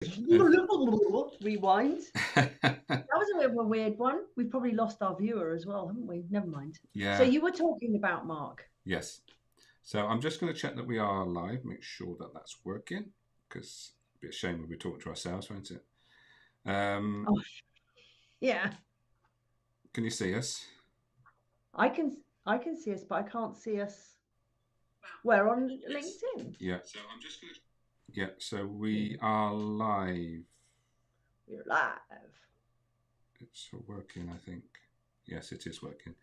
Rewind. That was a bit of a weird one. We've probably lost our viewer as well, haven't we? Never mind. So Yeah. you were talking about Mark. Yes. So I'm just going to check that we are live, make sure that that's working, because it'd be a shame if we talk to ourselves, won't it? Oh, yeah. Can you see us? I can I can see us, but I can't see us. We're on LinkedIn. Yeah. So I'm just going to. Yeah. So we are live. We're live. It's working, I think. Yes, it is working.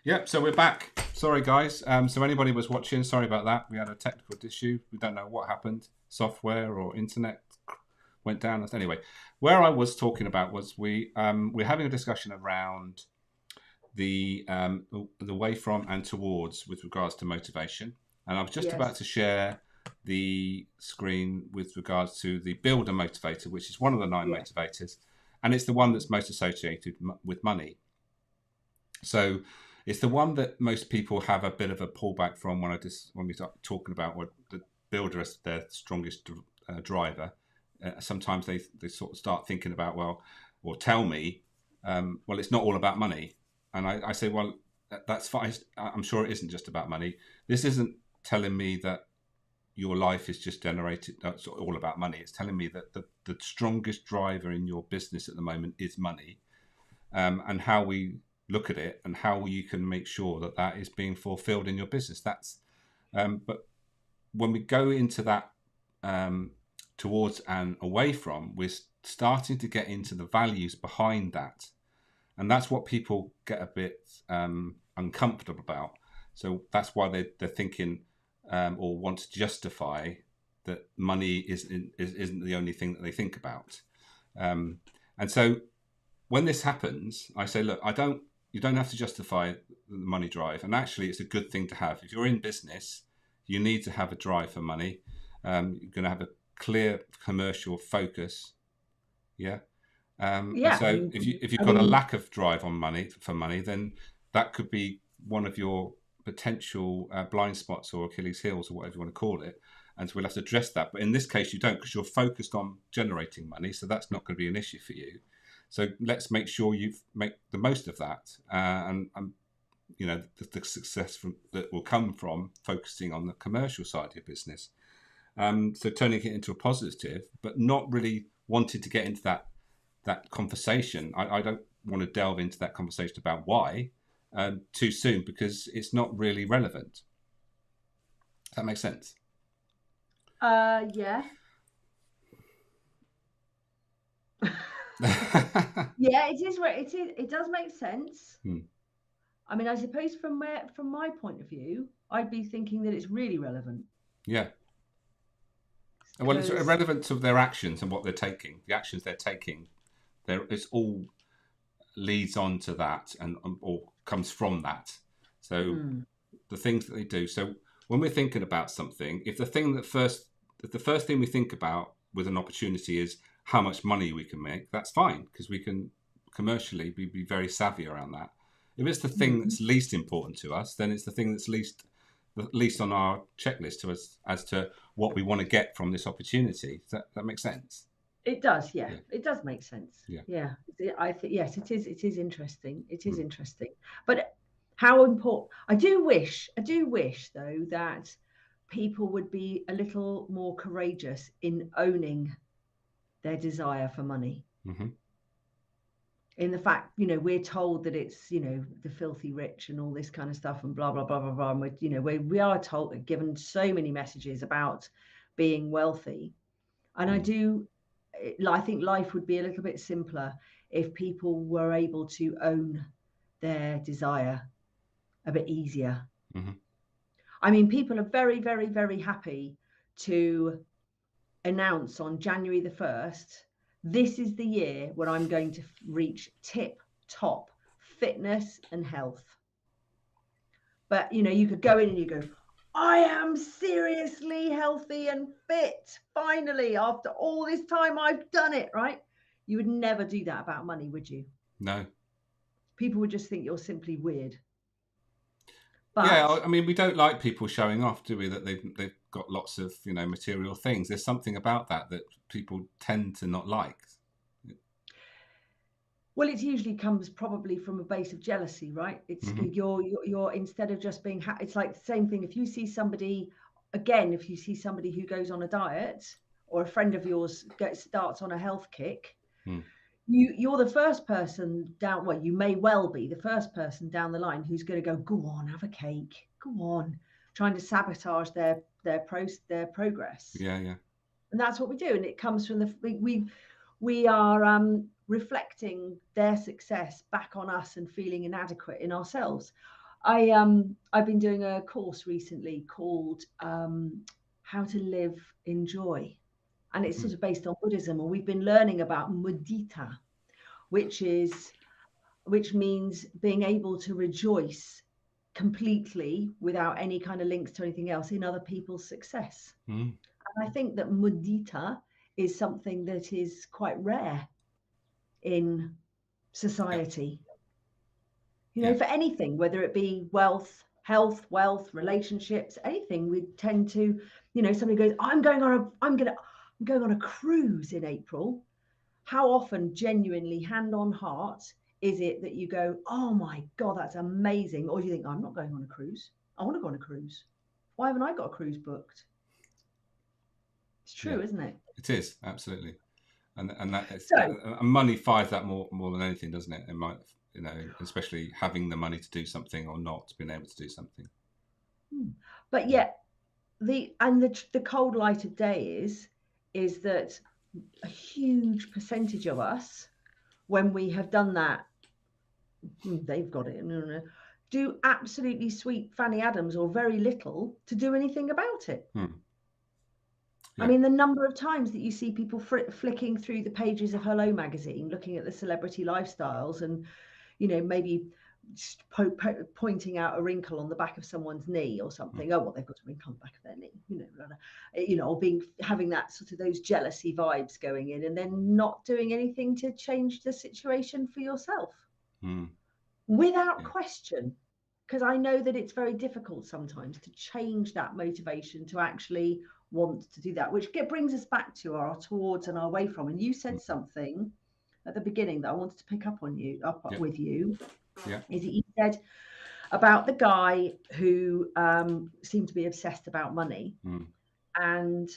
Yep, so we're back. Sorry, guys. So anybody was watching, sorry about that. We had a technical issue. We don't know what happened. Software or internet went down. Anyway, where I was talking about was we're having a discussion around the way from and towards with regards to motivation. And I was just about Yes. to share the screen with regards to the builder motivator, which is one of the 9 Yeah. motivators, and it's the one that's most associated with money. So it's the one that most people have a bit of a pullback from when we start talking about what the builder is their strongest driver. Sometimes they sort of start thinking about, well, or tell me, well, it's not all about money. And I say, well, that's fine. I'm sure it isn't just about money. This isn't telling me that your life is just generated, it's all about money. It's telling me that the strongest driver in your business at the moment is money, and how we look at it and how you can make sure that that is being fulfilled in your business. But when we go into that, towards and away from, we're starting to get into the values behind that. And that's what people get a bit uncomfortable about. So that's why they're thinking, or want to justify that money isn't the only thing that they think about. And so when this happens, I say, look, you don't have to justify the money drive. And actually, it's a good thing to have. If you're in business, you need to have a drive for money. You're going to have a clear commercial focus. Yeah. And Yeah. so if you've got a lack of drive on money, then that could be one of your potential blind spots or Achilles heels or whatever you want to call it. And so we'll have to address that. But in this case, you don't, because you're focused on generating money. So that's not going to be an issue for you. So let's make sure you make the most of that, and the success that will come from focusing on the commercial side of your business. So turning it into a positive, but not really wanting to get into that conversation. I don't want to delve into that conversation about why too soon, because it's not really relevant. Does that make sense? Yeah. Yeah, it is. It does make sense. I mean, I suppose from my point of view, I'd be thinking that it's really relevant. Yeah. Well, it's irrelevant to their actions and what they're taking. The actions they're taking, it's all leads on to that and or comes from that. So the things that they do. So when we're thinking about something, if the first thing we think about with an opportunity is how much money we can make, that's fine, because we can commercially be very savvy around that. If it's the thing that's least important to us, then it's the thing that's least on our checklist to us as to what we want to get from this opportunity. Does that make sense? It does, yeah. It does make sense. Yeah. I think yes, it is. It is interesting. It is interesting. But how important? I do wish though that people would be a little more courageous in owning their desire for money. In the fact, we're told that it's, the filthy rich and all this kind of stuff and blah blah blah blah blah. And we are told, given so many messages about being wealthy, and I think life would be a little bit simpler if people were able to own their desire a bit easier. I mean, people are very, very, very happy to announce on January the 1st, this is the year when I'm going to reach tip top fitness and health. But, you could go in and you go, I am seriously healthy and fit. Finally, after all this time, I've done it, right? You would never do that about money, would you? No. People would just think you're simply weird. Yeah, But I mean, we don't like people showing off, do we? That they've got lots of material things. There's something about that people tend to not like. well, it usually comes probably from a base of jealousy, right? It's you're instead of just being it's like the same thing. If you see somebody, again, if you see somebody who goes on a diet, or a friend of yours starts on a health kick, you're the first person down. Well, you may well be the first person down the line who's going to go on, have a cake, go on, trying to sabotage their progress. Yeah, yeah. And that's what we do. And it comes from we are reflecting their success back on us and feeling inadequate in ourselves. I've been doing a course recently called How to Live in Joy, and it's sort of based on Buddhism, and we've been learning about mudita, which means being able to rejoice completely without any kind of links to anything else in other people's success. And I think that mudita is something that is quite rare in society. For anything, whether it be wealth, health, wealth, relationships, anything, we tend to, somebody goes, I'm going on a cruise in April. How often, genuinely, hand on heart, is it that you go, oh my God, that's amazing? Or do you think, I'm not going on a cruise. I want to go on a cruise. Why haven't I got a cruise booked? It's true, isn't it? It is, absolutely. And that is, and money fires that more than anything, doesn't it? It might, especially having the money to do something or not being able to do something. But yet, the cold light of day is that a huge percentage of us, when we have done that, they've got it, do absolutely sweet Fanny Adams or very little to do anything about it. I mean, the number of times that you see people flicking through the pages of Hello magazine, looking at the celebrity lifestyles and, maybe just pointing out a wrinkle on the back of someone's knee or something. Oh, well, they've got a wrinkle on the back of their knee, or having that sort of those jealousy vibes going in, and then not doing anything to change the situation for yourself without question. Because I know that it's very difficult sometimes to change that motivation to actually want to do that, which brings us back to our towards and our away from. And you said something at the beginning that I wanted to pick up with you. Is that you said about the guy who seemed to be obsessed about money and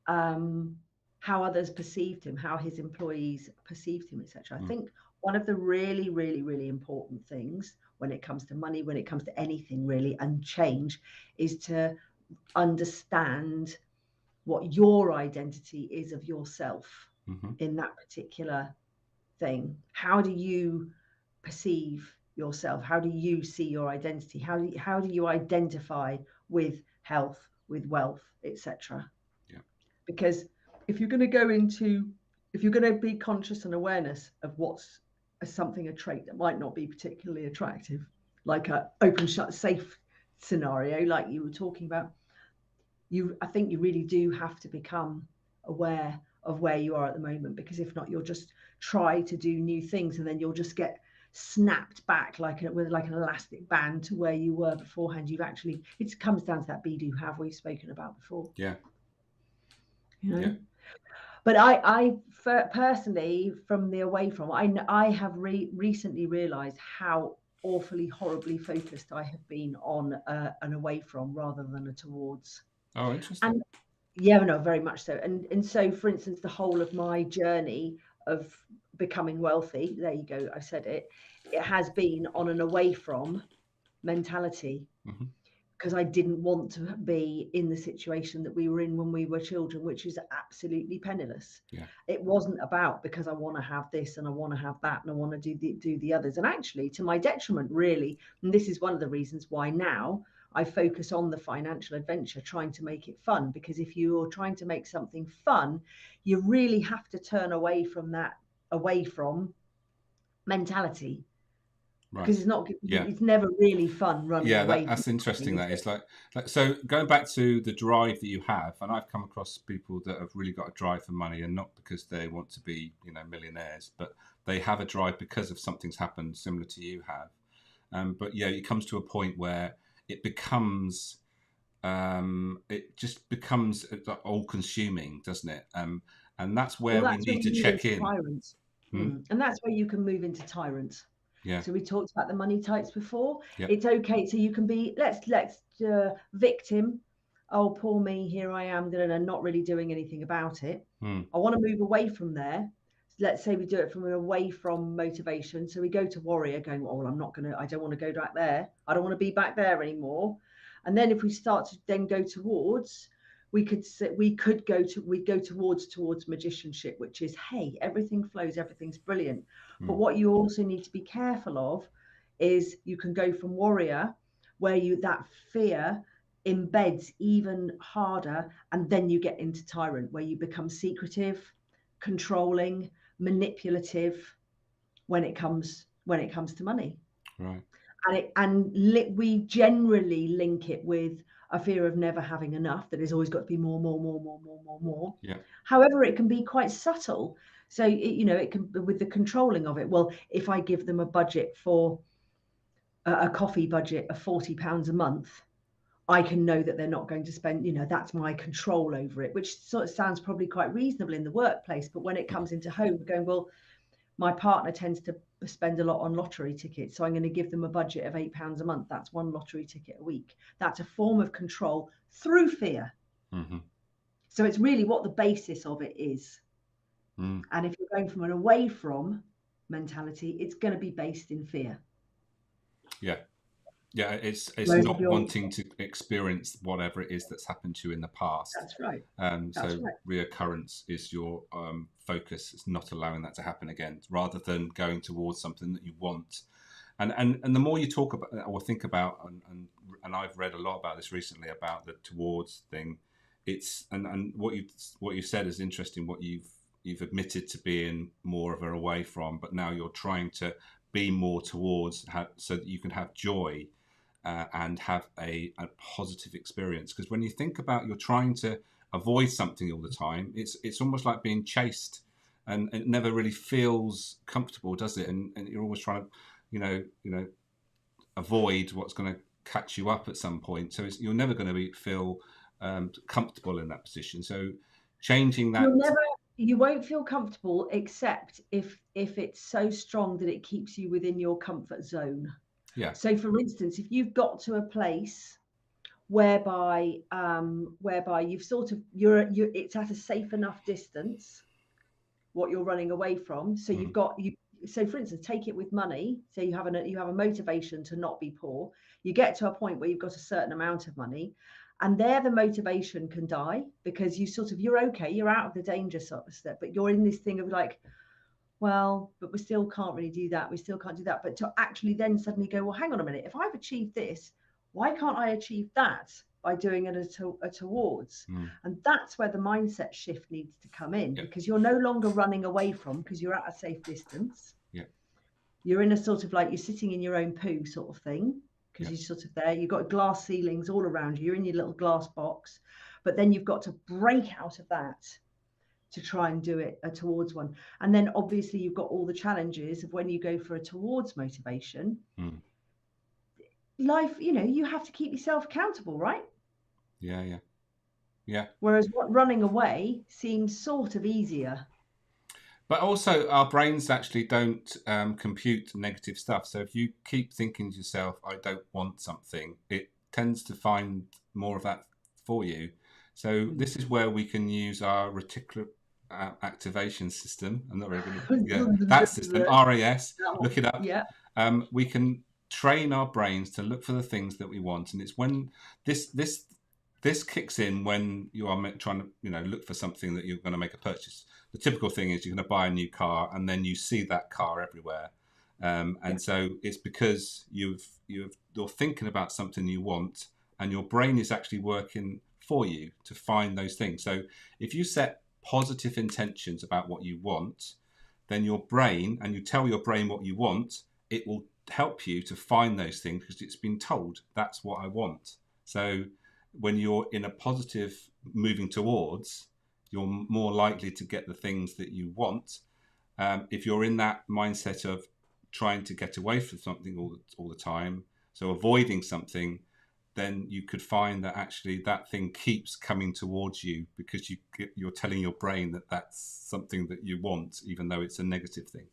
how others perceived him, how his employees perceived him, etc. I think one of the really, really, really important things when it comes to money, when it comes to anything really, and change, is to understand what your identity is of yourself in that particular thing. How do you perceive yourself? How do you see your identity? How do you identify with health, with wealth, etc.? Because if you're going to be conscious and awareness of what's a trait that might not be particularly attractive, like a open shut safe scenario like you were talking about, I think you really do have to become aware of where you are at the moment, because if not, you'll just try to do new things and then you'll just get snapped back with an elastic band to where you were beforehand. It comes down to that be do have we've spoken about before. But I personally, from the away from, I have recently realized how awfully horribly focused I have been on an away from rather than a towards. Oh, interesting. And very much so. And so, for instance, the whole of my journey of becoming wealthy, there you go, I said it has been on an away from mentality, because I didn't want to be in the situation that we were in when we were children, which is absolutely penniless. It wasn't about because I want to have this and I want to have that and I want to do the others. And actually, to my detriment, really, and this is one of the reasons why now I focus on the financial adventure, trying to make it fun, because if you're trying to make something fun, you really have to turn away from that mentality, because it's never really fun running away. That's interesting. That is like so going back to the drive that you have, and I've come across people that have really got a drive for money, and not because they want to be millionaires, but they have a drive because of something's happened similar to you have. But it comes to a point where it becomes it just becomes all consuming, doesn't it? And that's where we That's where need to you move check into in. tyrants. And that's where you can move into tyrants. Yeah. So we talked about the money types before. Yeah. It's okay. So you can be, let's victim. Oh, poor me. Here I am, not really doing anything about it. I want to move away from there. Let's say we do it from an away from motivation. So we go to warrior, going, oh, well, I don't want to go back there. I don't want to be back there anymore. And then if we start to then go towards, we go towards magicianship, which is, hey, everything flows, everything's brilliant. But what you also need to be careful of is you can go from warrior, where that fear embeds even harder, and then you get into tyrant, where you become secretive, controlling, manipulative when it comes to money. Right. We generally link it with a fear of never having enough, that there's always got to be more. Yeah. However, it can be quite subtle. So it can, with the controlling of it. Well, if I give them a budget for a coffee budget of £40 a month, I can know that they're not going to spend, that's my control over it, which sort of sounds probably quite reasonable in the workplace. But when it comes into home, we're going, well, my partner tends to spend a lot on lottery tickets, so I'm going to give them a budget of £8 a month. That's one lottery ticket a week. That's a form of control through fear. So it's really what the basis of it is. And if you're going from an away from mentality, it's going to be based in fear. Yeah, it's not wanting to experience whatever it is that's happened to you in the past. That's right. So reoccurrence is your focus. It's not allowing that to happen again, rather than going towards something that you want. And the more you talk about or think about, and I've read a lot about this recently, about the towards thing. It's and what you said is interesting. What you've admitted to being more of an away from, but now you're trying to be more towards, so that you can have joy and have a positive experience. Because when you think about, you're trying to avoid something all the time, it's almost like being chased, and it never really feels comfortable, does it? And you're always trying to avoid what's going to catch you up at some point. So you're never going to feel comfortable in that position. So changing that, you won't feel comfortable, except if it's so strong that it keeps you within your comfort zone. Yeah. So for instance, if you've got to a place whereby you've sort of it's at a safe enough distance what you're running away from. So so for instance, take it with money. So you have a motivation to not be poor. You get to a point where you've got a certain amount of money, and there the motivation can die, because you're okay, you're out of the danger sort of step, but you're in this thing of like, well, but we still can't really do that. We still can't do that. But to actually then suddenly go, well, hang on a minute. If I've achieved this, why can't I achieve that by doing it a towards? And that's where the mindset shift needs to come in, because you're no longer running away from, because you're at a safe distance. Yeah. You're in a sort of like, you're sitting in your own poo sort of thing, because you're sort of there. You've got glass ceilings all around you. You're in your little glass box. But then you've got to break out of that to try and do it a towards one. And then obviously you've got all the challenges of when you go for a towards motivation. Life, you have to keep yourself accountable, right? Yeah. Whereas running away seems sort of easier. But also our brains actually don't compute negative stuff. So if you keep thinking to yourself, I don't want something, it tends to find more of that for you. So this is where we can use our reticular activation system. I'm not really going to that system, RAS, look it up. Yeah. We can train our brains to look for the things that we want, and it's when this kicks in when you are trying to look for something that you're going to make a purchase. The typical thing is you're going to buy a new car, and then you see that car everywhere, and so it's because you're thinking about something you want, and your brain is actually working for you to find those things. So if you set positive intentions about what you want, then your brain, and you tell your brain what you want, it will help you to find those things, because it's been told that's what I want. So when you're in a positive moving towards, you're more likely to get the things that you want. If you're in that mindset of trying to get away from something all the time, so avoiding something, then you could find that actually that thing keeps coming towards you because you're telling your brain that that's something that you want, even though it's a negative thing.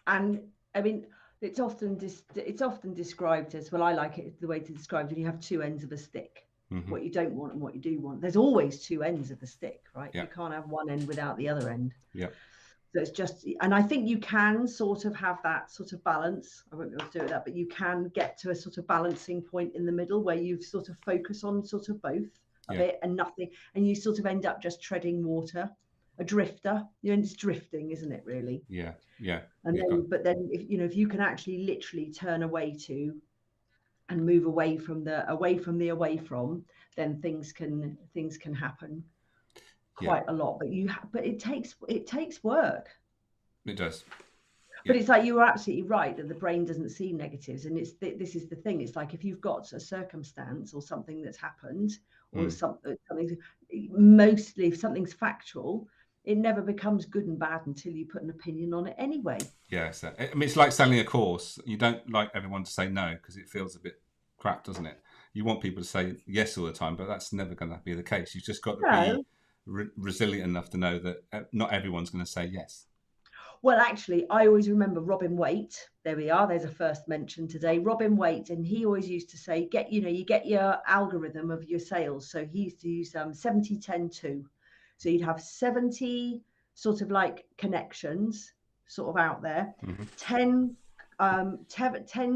And I mean, it's often described as, well, I like it, the way to describe it, you have two ends of a stick. What you don't want and what you do want. There's always two ends of the stick, right? You can't have one end without the other end. Yeah. So it's just, and I think you can sort of have that sort of balance. I won't be able to do that, but you can get to a sort of balancing point in the middle where you sort of focus on sort of both a bit and nothing, and you sort of end up just treading water, a drifter. It's drifting, isn't it? Really? Yeah, yeah. And then, but then if you can actually literally turn away to and move away from, then things can happen quite a lot. But it takes work. It does. But it's like, you were absolutely right that the brain doesn't see negatives, and this is the thing. It's like, if you've got a circumstance or something that's happened, or something, mostly if something's factual, it never becomes good and bad until you put an opinion on it anyway. Yeah, so, I mean, it's like selling a course. You don't like everyone to say no because it feels a bit crap, doesn't it? You want people to say yes all the time, but that's never going to be the case. You've just got to be resilient enough to know that not everyone's going to say yes. Well, actually, I always remember Robin Waite. There we are. There's a first mention today. Robin Waite, and he always used to say, you get your algorithm of your sales. So he used to use 70-10-2. So you'd have 70 sort of like connections sort of out there, 10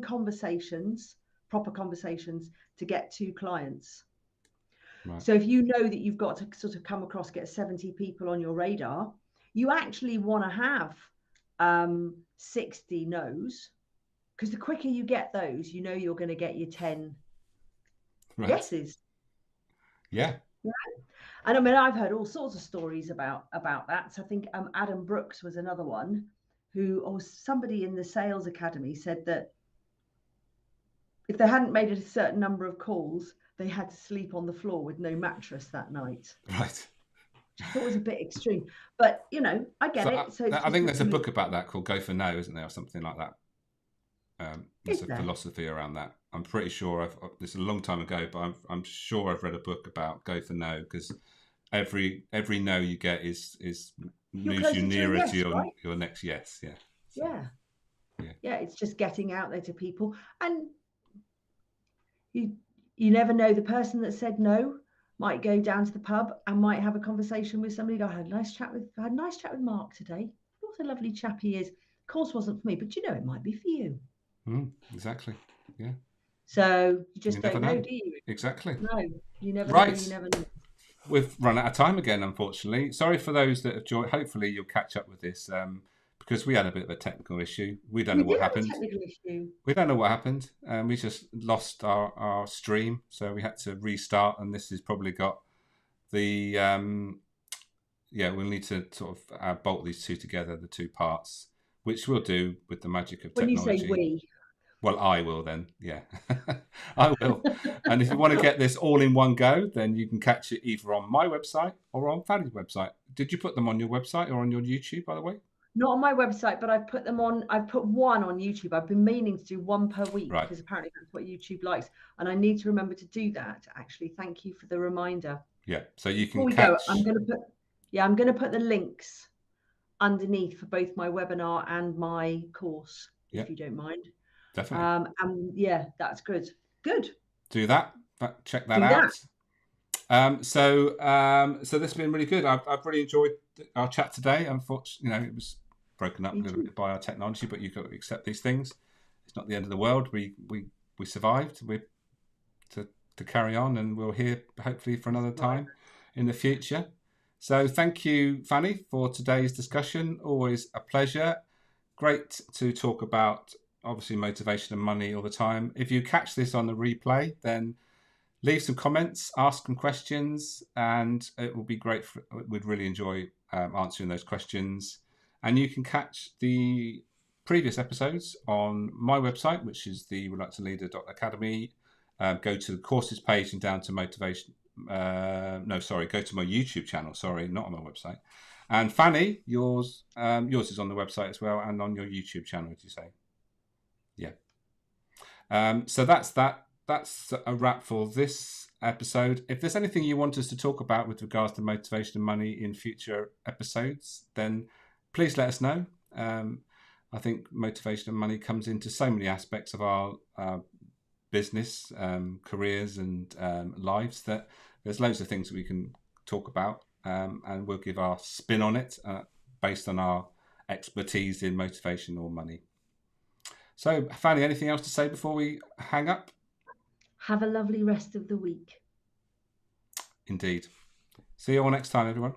conversations, proper conversations to get 2 clients. Right. So if you know that you've got to sort of come across, get 70 people on your radar, you actually want to have 60 no's, because the quicker you get those, you're going to get your 10 yeses. Yeah. And I mean, I've heard all sorts of stories about that. So I think Adam Brooks was another one or somebody in the sales academy said that if they hadn't made a certain number of calls, they had to sleep on the floor with no mattress that night. Right. I thought it was a bit extreme, but I get it. So I think there's a book about that called Go for No, isn't there, or something like that? There's a philosophy around that. I'm pretty sure this is a long time ago, but I'm sure I've read a book about Go for No, because every no you get is moves you nearer to your next yes. Yeah. So, yeah. It's just getting out there to people, and you never know, the person that said no might go down to the pub and might have a conversation with somebody. I had a nice chat with Mark today. What a lovely chap he is. Of course, wasn't for me, but it might be for you. Exactly. Yeah. So you just don't know, do you? Exactly. No, you never know. You never know. We've run out of time again, unfortunately. Sorry for those that have joined. Hopefully, you'll catch up with this because we had a bit of a technical issue. We don't know what happened. We don't know what happened. We just lost our stream, so we had to restart. And this has probably got the we'll need to sort of bolt these two together, the two parts, which we'll do with the magic of technology. When you say we. Well, I will then, yeah. I will. And if you want to get this all in one go, then you can catch it either on my website or on Fanny's website. Did you put them on your website or on your YouTube, by the way? Not on my website, but I've put one on YouTube. I've been meaning to do one per week because apparently that's what YouTube likes. And I need to remember to do that, actually. Thank you for the reminder. Yeah, so you can catch... I'm going to put the links underneath for both my webinar and my course, if you don't mind. Definitely. And that's good. Do that. Check that out. So this has been really good. I've really enjoyed our chat today. Unfortunately, it was broken up a little bit by our technology, but you've got to accept these things. It's not the end of the world. We survived. We're to carry on, and we'll hear hopefully for another time in the future. So thank you, Fanny, for today's discussion. Always a pleasure. Great to talk about, obviously, motivation and money all the time. If you catch this on the replay, then leave some comments, ask some questions, and it will be great. We'd really enjoy answering those questions. And you can catch the previous episodes on my website, which is the reluctantleader.academy. Go to the courses page and down to motivation. Go to my YouTube channel. Sorry, not on my website. And Fanny, yours is on the website as well, and on your YouTube channel, did you say? Yeah. So that's that. that's a wrap for this episode. If there's anything you want us to talk about with regards to motivation and money in future episodes, then please let us know. I think motivation and money comes into so many aspects of our business, careers, and lives that there's loads of things that we can talk about, and we'll give our spin on it based on our expertise in motivation or money. So, Fanny, anything else to say before we hang up? Have a lovely rest of the week. Indeed. See you all next time, everyone.